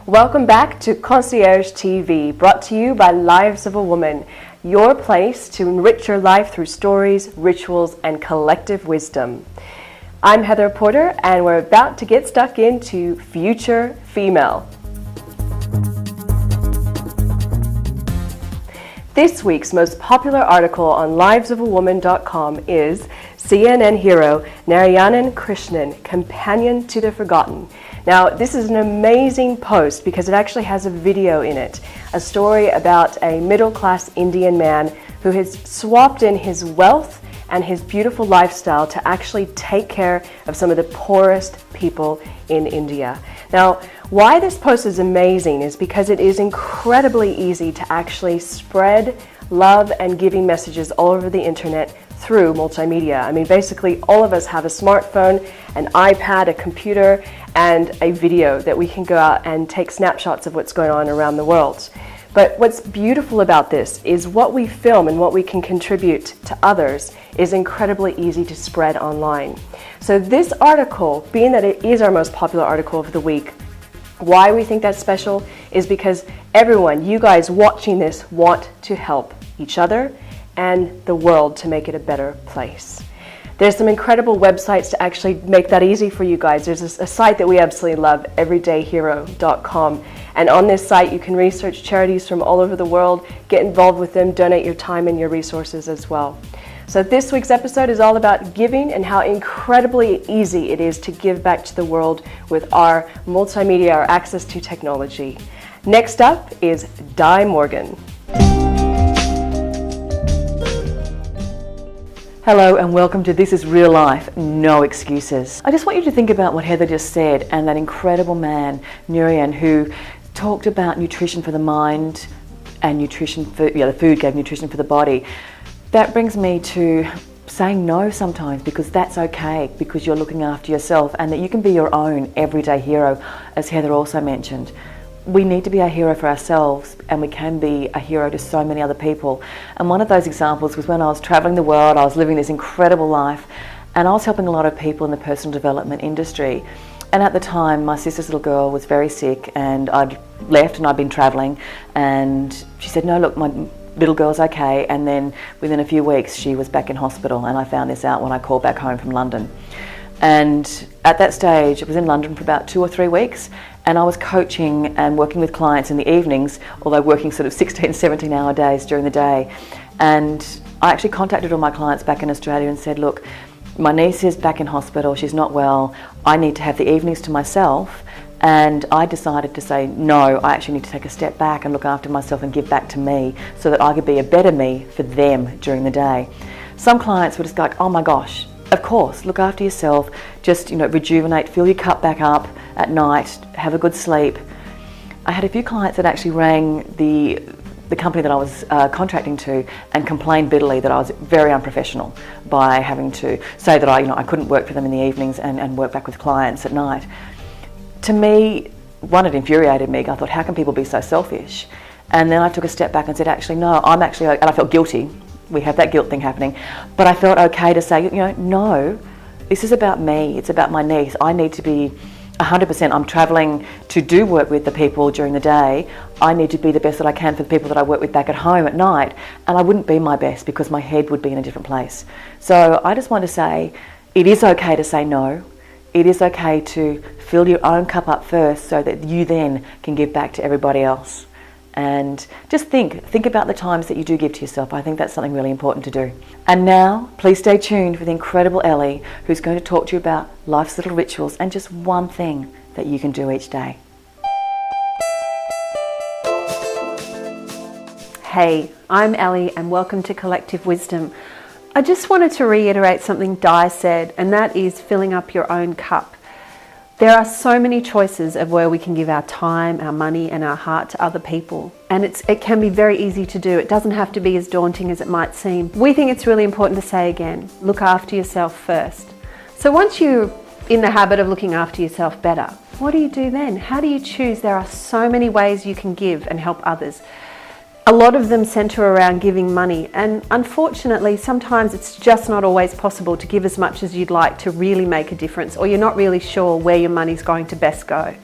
Welcome back to Concierge TV, brought to you by Lives of a Woman, your place to enrich your life through stories, rituals, and collective wisdom. I'm Heather Porter, and we're about to get stuck into Future Female. This week's most popular article on livesofawoman.com is CNN hero Narayanan Krishnan, Companion to the Forgotten. Now, this is an amazing post because it actually has a video in it, a story about a middle-class Indian man who has swapped in his wealth and his beautiful lifestyle to actually take care of some of the poorest people in India. Now, why this post is amazing is because it is incredibly easy to actually spread love and giving messages all over the internet through multimedia. I mean, basically all of us have a smartphone, an iPad, a computer, and a video that we can go out and take snapshots of what's going on around the world. But what's beautiful about this is what we film and what we can contribute to others is incredibly easy to spread online. So this article, being that it is our most popular article of the week, why we think that's special is because everyone, you guys watching this, want to help each other and the world to make it a better place. There's some incredible websites to actually make that easy for you guys. There's a site that we absolutely love, everydayhero.com. And on this site, you can research charities from all over the world, get involved with them, donate your time and your resources as well. So this week's episode is all about giving and how incredibly easy it is to give back to the world with our multimedia, our access to technology. Next up is Di Morgan. Hello and welcome to This Is Real Life, No Excuses. I just want you to think about what Heather just said and that incredible man, Narayan, who talked about nutrition for the mind and nutrition for, the food gave nutrition for the body. That brings me to saying no sometimes, because that's okay, because you're looking after yourself and that you can be your own everyday hero, as Heather also mentioned. We need to be a hero for ourselves, and we can be a hero to so many other people. And one of those examples was when I was traveling the world. I was living this incredible life, and I was helping a lot of people in the personal development industry. And at the time, my sister's little girl was very sick, and I'd left and I'd been traveling, and she said, no, look, my little girl's okay. And then within a few weeks, she was back in hospital, and I found this out when I called back home from London. And at that stage, I was in London for about 2 or 3 weeks, and I was coaching and working with clients in the evenings, although working sort of 16, 17-hour days during the day. And I actually contacted all my clients back in Australia and said, look, my niece is back in hospital, she's not well, I need to have the evenings to myself. And I decided to say, no, I actually need to take a step back and look after myself and give back to me so that I could be a better me for them during the day. Some clients were just like, oh my gosh, of course, look after yourself, just rejuvenate, fill your cup back up at night, have a good sleep. I had a few clients that actually rang the company that I was contracting to and complained bitterly that I was very unprofessional by having to say that I couldn't work for them in the evenings and work back with clients at night. To me, one, it infuriated me. I thought, how can people be so selfish? And then I took a step back and said, actually, no, and I felt guilty. We have that guilt thing happening. But I felt okay to say, no, this is about me. It's about my niece. I need to be 100%. I'm traveling to do work with the people during the day. I need to be the best that I can for the people that I work with back at home at night. And I wouldn't be my best because my head would be in a different place. So I just want to say, it is okay to say no. It is okay to fill your own cup up first so that you then can give back to everybody else. And just think about the times that you do give to yourself. I think that's something really important to do. And now, please stay tuned for the incredible Ellie, who's going to talk to you about life's little rituals and just one thing that you can do each day. Hey, I'm Ellie and welcome to Collective Wisdom. I just wanted to reiterate something Di said, and that is filling up your own cup. There are so many choices of where we can give our time, our money and our heart to other people. And it can be very easy to do. It doesn't have to be as daunting as it might seem. We think it's really important to say again, look after yourself first. So once you're in the habit of looking after yourself better, what do you do then? How do you choose? There are so many ways you can give and help others. A lot of them center around giving money, and unfortunately sometimes it's just not always possible to give as much as you'd like to really make a difference, or you're not really sure where your money's going to best go.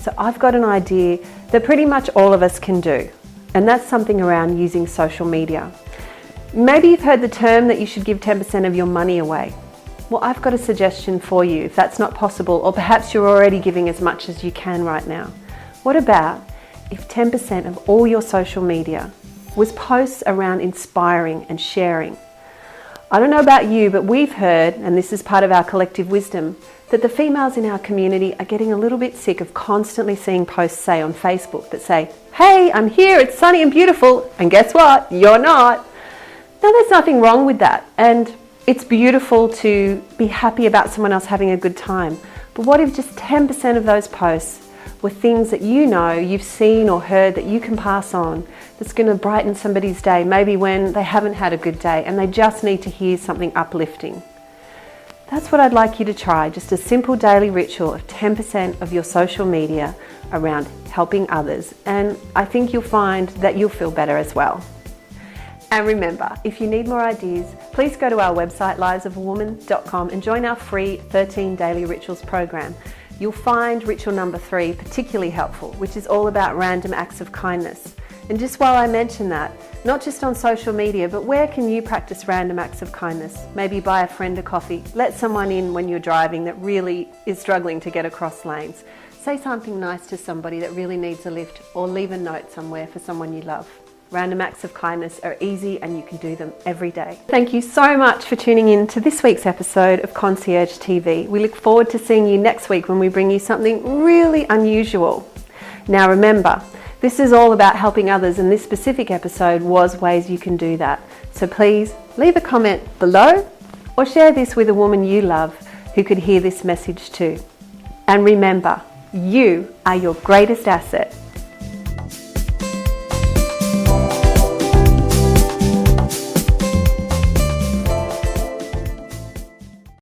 So I've got an idea that pretty much all of us can do, and that's something around using social media. Maybe you've heard the term that you should give 10% of your money away. Well, I've got a suggestion for you if that's not possible, or perhaps you're already giving as much as you can right now. What about if 10% of all your social media was posts around inspiring and sharing? I don't know about you, but we've heard, and this is part of our collective wisdom, that the females in our community are getting a little bit sick of constantly seeing posts, say on Facebook, that say, hey, I'm here, it's sunny and beautiful, and guess what? You're not. Now, there's nothing wrong with that, and it's beautiful to be happy about someone else having a good time. But what if just 10% of those posts were things that you know, you've seen or heard that you can pass on, that's going to brighten somebody's day, maybe when they haven't had a good day and they just need to hear something uplifting? That's what I'd like you to try, just a simple daily ritual of 10% of your social media around helping others, and I think you'll find that you'll feel better as well. And remember, if you need more ideas, please go to our website, livesofawoman.com, and join our free 13 Daily Rituals program. You'll find ritual number 3 particularly helpful, which is all about random acts of kindness. And just while I mention that, not just on social media, but where can you practice random acts of kindness? Maybe buy a friend a coffee, let someone in when you're driving that really is struggling to get across lanes. Say something nice to somebody that really needs a lift, or leave a note somewhere for someone you love. Random acts of kindness are easy and you can do them every day. Thank you so much for tuning in to this week's episode of Concierge TV. We look forward to seeing you next week when we bring you something really unusual. Now remember, this is all about helping others, and this specific episode was ways you can do that. So please leave a comment below or share this with a woman you love who could hear this message too. And remember, you are your greatest asset.